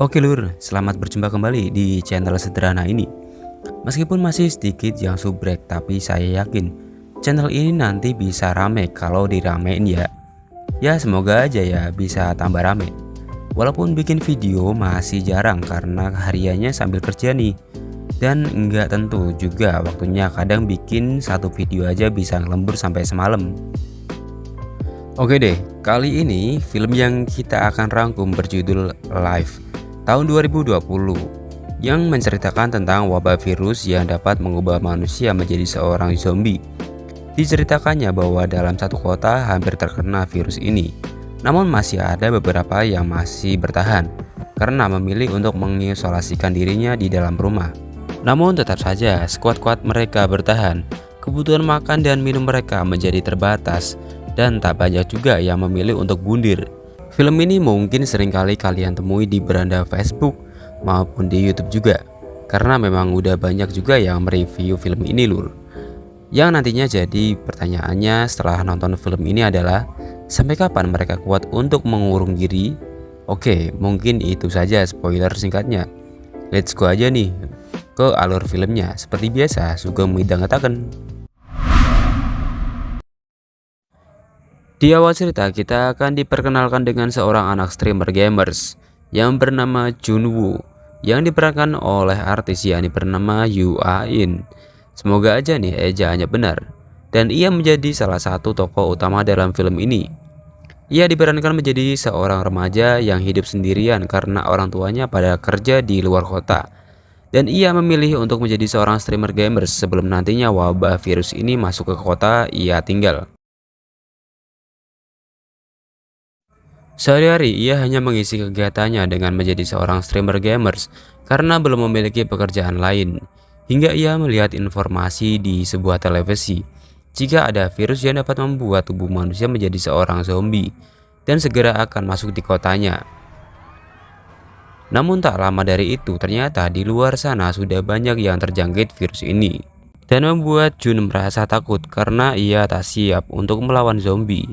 Oke lur, selamat berjumpa kembali di channel sederhana ini. Meskipun masih sedikit yang subrek, tapi saya yakin channel ini nanti bisa rame kalau diramein ya. Ya semoga aja ya bisa tambah rame. Walaupun bikin video masih jarang karena hariannya sambil kerja nih. Dan nggak tentu juga waktunya, kadang bikin satu video aja bisa ngelembur sampai semalam. Oke deh, kali ini film yang kita akan rangkum berjudul Life tahun 2020 yang menceritakan tentang wabah virus yang dapat mengubah manusia menjadi seorang zombie. Diceritakannya bahwa dalam satu kota hampir terkena virus ini, namun masih ada beberapa yang masih bertahan karena memilih untuk mengisolasikan dirinya di dalam rumah. Namun tetap saja sekuat-kuat mereka bertahan, kebutuhan makan dan minum mereka menjadi terbatas dan tak banyak juga yang memilih untuk bundir. Film ini mungkin seringkali kalian temui di beranda Facebook maupun di YouTube juga, karena memang udah banyak juga yang mereview film ini lur. Yang nantinya jadi pertanyaannya setelah nonton film ini adalah, sampai kapan mereka kuat untuk mengurung diri? Oke, mungkin itu saja spoiler singkatnya. Let's go aja nih ke alur filmnya. Seperti biasa, Sugeng midhangetaken. Di awal cerita, kita akan diperkenalkan dengan seorang anak streamer gamers yang bernama Junwoo, yang diperankan oleh artis yang bernama Yu A-in. Semoga aja nih ejaannya benar. Dan ia menjadi salah satu tokoh utama dalam film ini. Ia diperankan menjadi seorang remaja yang hidup sendirian karena orang tuanya pada kerja di luar kota. Dan ia memilih untuk menjadi seorang streamer gamers sebelum nantinya wabah virus ini masuk ke kota ia tinggal. Sehari-hari ia hanya mengisi kegiatannya dengan menjadi seorang streamer gamers karena belum memiliki pekerjaan lain. Hingga ia melihat informasi di sebuah televisi jika ada virus yang dapat membuat tubuh manusia menjadi seorang zombie dan segera akan masuk di kotanya. Namun tak lama dari itu ternyata di luar sana sudah banyak yang terjangkit virus ini. Dan membuat Jun merasa takut karena ia tak siap untuk melawan zombie.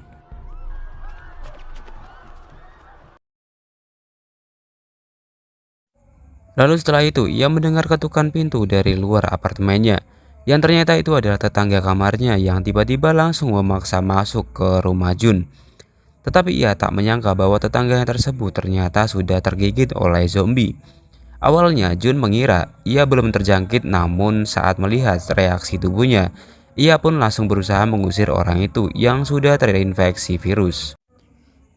Lalu setelah itu, ia mendengar ketukan pintu dari luar apartemennya, yang ternyata itu adalah tetangga kamarnya yang tiba-tiba langsung memaksa masuk ke rumah Jun. Tetapi ia tak menyangka bahwa tetangganya tersebut ternyata sudah tergigit oleh zombie. Awalnya Jun mengira ia belum terjangkit, namun saat melihat reaksi tubuhnya, ia pun langsung berusaha mengusir orang itu yang sudah terinfeksi virus.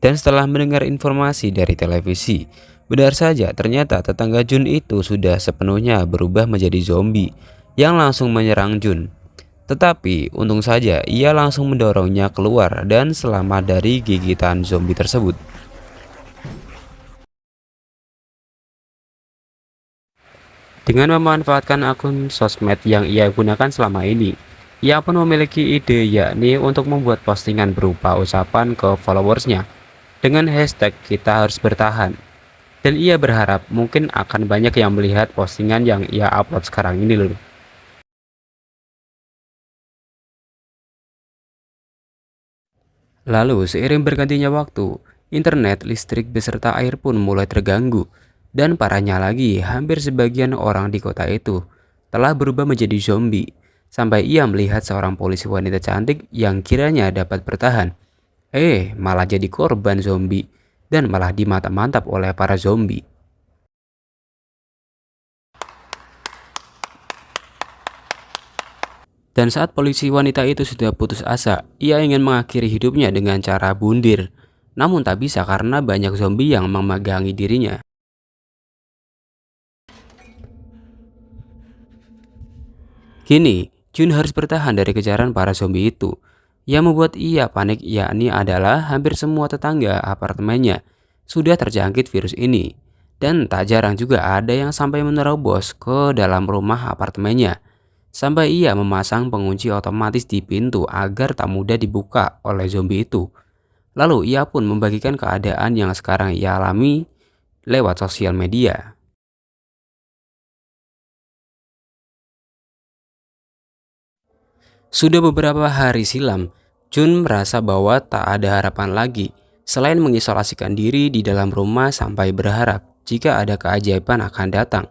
Dan setelah mendengar informasi dari televisi, benar saja ternyata tetangga Jun itu sudah sepenuhnya berubah menjadi zombie yang langsung menyerang Jun. Tetapi untung saja ia langsung mendorongnya keluar dan selamat dari gigitan zombie tersebut. Dengan memanfaatkan akun sosmed yang ia gunakan selama ini, ia pun memiliki ide, yakni untuk membuat postingan berupa ucapan ke followersnya dengan hashtag kita harus bertahan. Dan ia berharap mungkin akan banyak yang melihat postingan yang ia upload sekarang ini loh. Lalu seiring bergantinya waktu, internet, listrik beserta air pun mulai terganggu. Dan parahnya lagi, hampir sebagian orang di kota itu telah berubah menjadi zombie. Sampai ia melihat seorang polisi wanita cantik yang kiranya dapat bertahan. Malah jadi korban zombie dan malah dimantap-mantap oleh para zombie. Dan saat polisi wanita itu sudah putus asa, ia ingin mengakhiri hidupnya dengan cara bundir. Namun tak bisa karena banyak zombie yang memegangi dirinya. Kini, Jun harus bertahan dari kejaran para zombie itu. Yang membuat ia panik yakni adalah hampir semua tetangga apartemennya sudah terjangkit virus ini. Dan tak jarang juga ada yang sampai menerobos ke dalam rumah apartemennya. Sampai ia memasang pengunci otomatis di pintu agar tak mudah dibuka oleh zombie itu. Lalu ia pun membagikan keadaan yang sekarang ia alami lewat sosial media. Sudah beberapa hari silam, Jun merasa bahwa tak ada harapan lagi selain mengisolasikan diri di dalam rumah sampai berharap. jika ada keajaiban akan datang.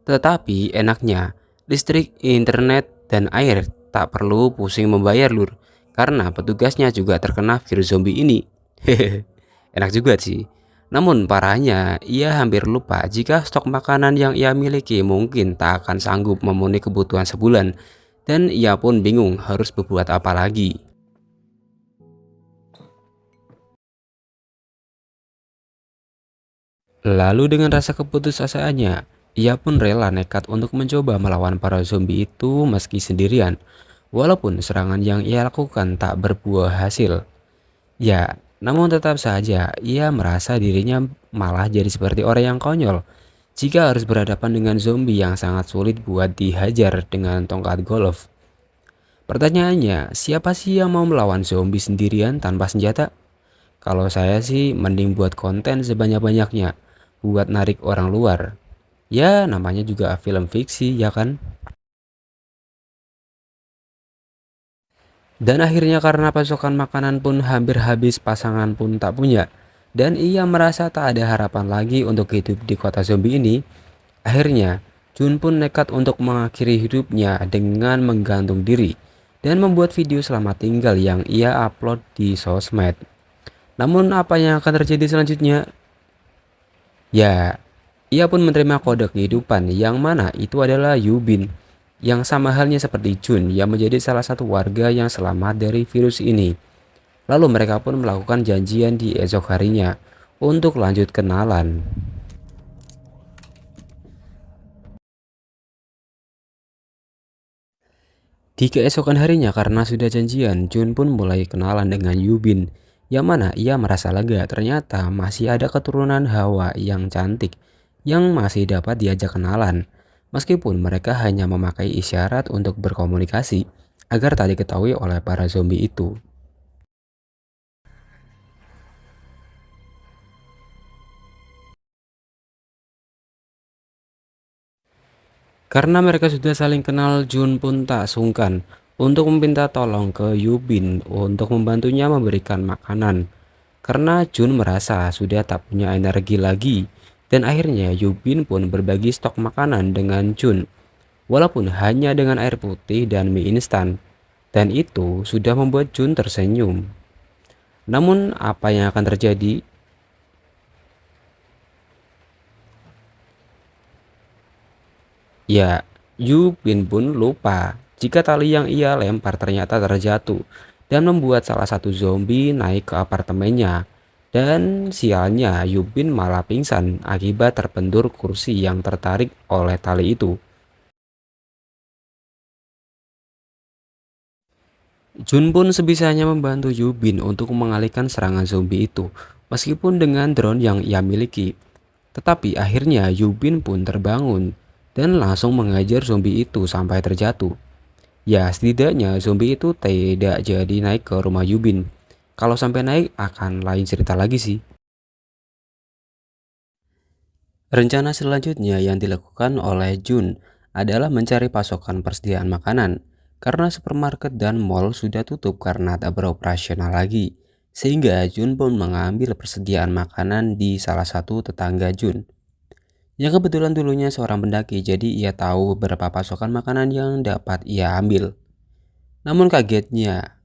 Tetapi enaknya, listrik, internet, dan air tak perlu pusing membayar lur, karena petugasnya juga terkena virus zombie ini. Hehehe, enak juga sih. Namun parahnya, ia hampir lupa jika stok makanan yang ia miliki mungkin tak akan sanggup memenuhi kebutuhan sebulan, dan ia pun bingung harus berbuat apa lagi. Lalu dengan rasa keputusasaannya, ia pun rela nekat untuk mencoba melawan para zombie itu meski sendirian. Walaupun serangan yang ia lakukan tak berbuah hasil. Ya, namun tetap saja ia merasa dirinya malah jadi seperti orang yang konyol jika harus berhadapan dengan zombie yang sangat sulit buat dihajar dengan tongkat golf. Pertanyaannya, siapa sih yang mau melawan zombie sendirian tanpa senjata? Kalau saya sih mending buat konten sebanyak-banyaknya buat narik orang luar. Ya, namanya juga film fiksi, ya kan? Dan akhirnya karena pasokan makanan pun hampir habis, pasangan pun tak punya. Dan ia merasa tak ada harapan lagi untuk hidup di kota zombie ini. Akhirnya, Jun pun nekat untuk mengakhiri hidupnya dengan menggantung diri dan membuat video selamat tinggal yang ia upload di sosmed. Namun apa yang akan terjadi selanjutnya? Ya, ia pun menerima kode kehidupan yang mana itu adalah Yubin, yang sama halnya seperti Jun yang menjadi salah satu warga yang selamat dari virus ini. Lalu mereka pun melakukan janjian di esok harinya untuk lanjut kenalan. Di keesokan harinya karena sudah janjian, Jun pun mulai kenalan dengan Yubin, yang mana ia merasa lega ternyata masih ada keturunan Hawa yang cantik yang masih dapat diajak kenalan. Meskipun mereka hanya memakai isyarat untuk berkomunikasi agar tak diketahui oleh para zombie itu. Karena mereka sudah saling kenal, Jun pun tak sungkan untuk meminta tolong ke Yubin untuk membantunya memberikan makanan. Karena Jun merasa sudah tak punya energi lagi, dan akhirnya Yubin pun berbagi stok makanan dengan Jun, walaupun hanya dengan air putih dan mie instan. Dan itu sudah membuat Jun tersenyum. Namun apa yang akan terjadi? Ya, Yubin pun lupa jika tali yang ia lempar ternyata terjatuh dan membuat salah satu zombie naik ke apartemennya. Dan sialnya Yubin malah pingsan akibat terbentur kursi yang tertarik oleh tali itu. Jun pun sebisanya membantu Yubin untuk mengalihkan serangan zombie itu, meskipun dengan drone yang ia miliki. Tetapi akhirnya Yubin pun terbangun dan langsung mengajar zombie itu sampai terjatuh. Ya, setidaknya zombie itu tidak jadi naik ke rumah Yubin. Kalau sampai naik akan lain cerita lagi sih. Rencana selanjutnya yang dilakukan oleh Jun adalah mencari pasokan persediaan makanan karena supermarket dan mall sudah tutup karena tak beroperasional lagi. Sehingga Jun pun mengambil persediaan makanan di salah satu tetangga Jun, yang kebetulan dulunya seorang pendaki, jadi ia tahu beberapa pasokan makanan yang dapat ia ambil. Namun kagetnya,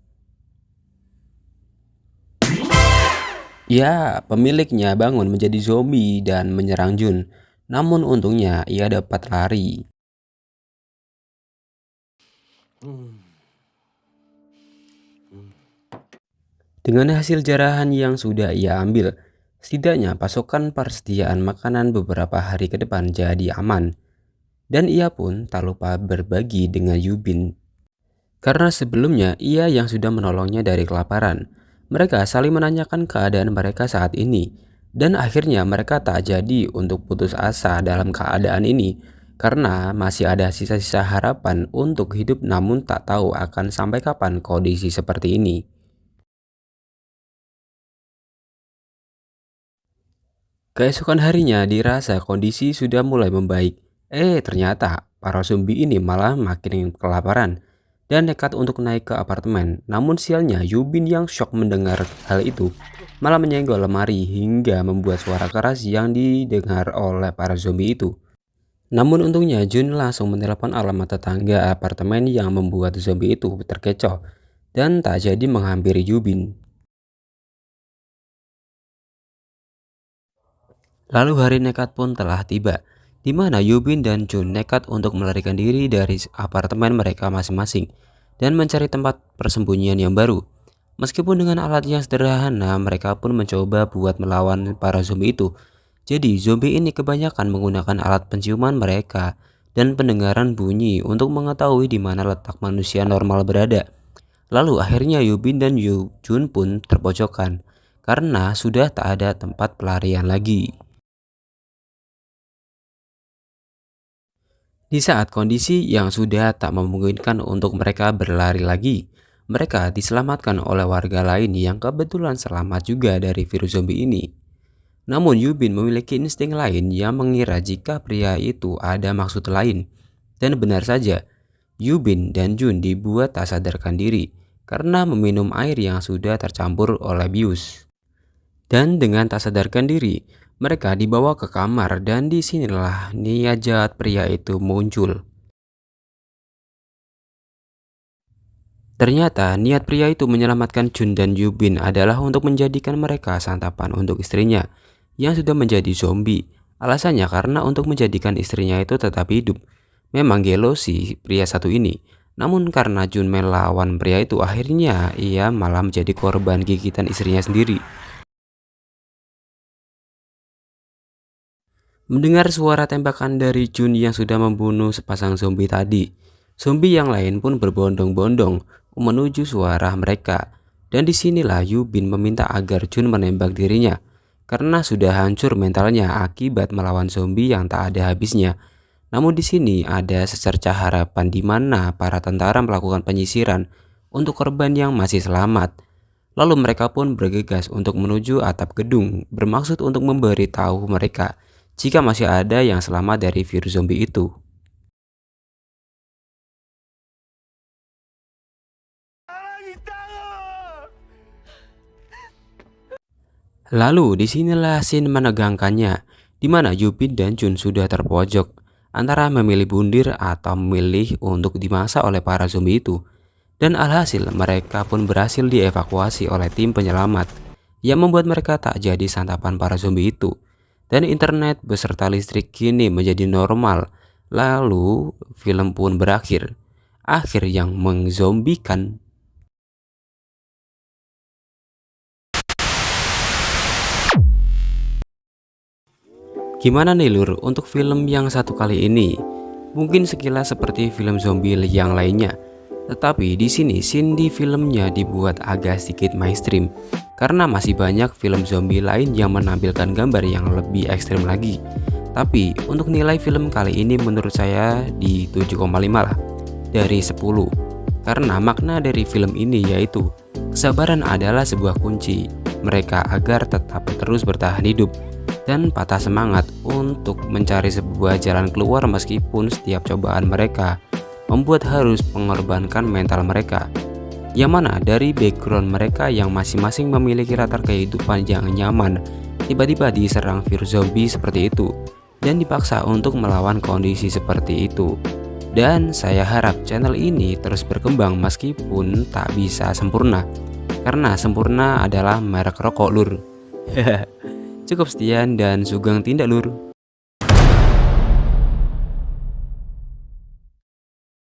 ya, pemiliknya bangun menjadi zombie dan menyerang Jun. Namun untungnya ia dapat lari. Dengan hasil jarahan yang sudah ia ambil, setidaknya pasokan persediaan makanan beberapa hari ke depan jadi aman. Dan ia pun tak lupa berbagi dengan Yubin. Karena sebelumnya ia yang sudah menolongnya dari kelaparan. Mereka saling menanyakan keadaan mereka saat ini. Dan akhirnya mereka tak jadi untuk putus asa dalam keadaan ini. Karena masih ada sisa-sisa harapan untuk hidup, namun tak tahu akan sampai kapan kondisi seperti ini. Keesokan harinya dirasa kondisi sudah mulai membaik. Ternyata para zombie ini malah makin kelaparan. dan nekat untuk naik ke apartemen. Namun sialnya Yubin yang shock mendengar hal itu malah menyenggol lemari hingga membuat suara keras yang didengar oleh para zombie itu. Namun untungnya Jun langsung menelepon alamat tetangga apartemen yang membuat zombie itu terkecoh dan tak jadi menghampiri Yubin. Lalu hari nekat pun telah tiba, di mana Yubin dan Jun nekat untuk melarikan diri dari apartemen mereka masing-masing dan mencari tempat persembunyian yang baru. Meskipun dengan alat yang sederhana, mereka pun mencoba buat melawan para zombie itu. Jadi zombie ini kebanyakan menggunakan alat penciuman mereka dan pendengaran bunyi untuk mengetahui di mana letak manusia normal berada. Lalu akhirnya Yubin dan Jun pun terpojokkan karena sudah tak ada tempat pelarian lagi. Di saat kondisi yang sudah tak memungkinkan untuk mereka berlari lagi, mereka diselamatkan oleh warga lain yang kebetulan selamat juga dari virus zombie ini. Namun Yubin memiliki insting lain yang mengira jika pria itu ada maksud lain. Dan benar saja, Yubin dan Jun dibuat tak sadarkan diri karena meminum air yang sudah tercampur oleh bius. Dan dengan tak sadarkan diri, mereka dibawa ke kamar dan disinilah niat jahat pria itu muncul. Ternyata niat pria itu menyelamatkan Jun dan Yubin adalah untuk menjadikan mereka santapan untuk istrinya yang sudah menjadi zombie. Alasannya karena untuk menjadikan istrinya itu tetap hidup. Memang gelo sih pria satu ini. Namun karena Jun melawan pria itu, akhirnya ia malah menjadi korban gigitan istrinya sendiri. Mendengar suara tembakan dari Jun yang sudah membunuh sepasang zombie tadi, zombie yang lain pun berbondong-bondong menuju suara mereka. Dan disinilah Yubin meminta agar Jun menembak dirinya karena sudah hancur mentalnya akibat melawan zombie yang tak ada habisnya. Namun di sini ada secercah harapan di mana para tentara melakukan penyisiran untuk korban yang masih selamat. Lalu mereka pun bergegas untuk menuju atap gedung, bermaksud untuk memberitahu mereka jika masih ada yang selamat dari virus zombie itu. Lalu disinilah scene menegangkannya, di mana Yubin dan Jun sudah terpojok antara memilih bundir atau memilih untuk dimasak oleh para zombie itu. Dan alhasil mereka pun berhasil dievakuasi oleh tim penyelamat yang membuat mereka tak jadi santapan para zombie itu. Dan internet beserta listrik kini menjadi normal. Lalu film pun berakhir. Akhir yang menzombikan. Gimana nih Lur untuk film yang satu kali ini? Mungkin sekilas seperti film zombie yang lainnya, tetapi di sini scene di filmnya dibuat agak sedikit mainstream karena masih banyak film zombie lain yang menampilkan gambar yang lebih ekstrim lagi. Tapi untuk nilai film kali ini menurut saya di 7,5 lah dari 10. Karena makna dari film ini yaitu kesabaran adalah sebuah kunci mereka agar tetap terus bertahan hidup dan patah semangat untuk mencari sebuah jalan keluar meskipun setiap cobaan mereka membuat harus mengorbankan mental mereka, yang mana dari background mereka yang masing-masing memiliki latar kehidupan yang nyaman tiba-tiba diserang virus zombie seperti itu dan dipaksa untuk melawan kondisi seperti itu. Dan saya harap channel ini terus berkembang meskipun tak bisa sempurna, karena sempurna adalah merek rokok Lur. Cukup sekian dan sugeng tindak Lur.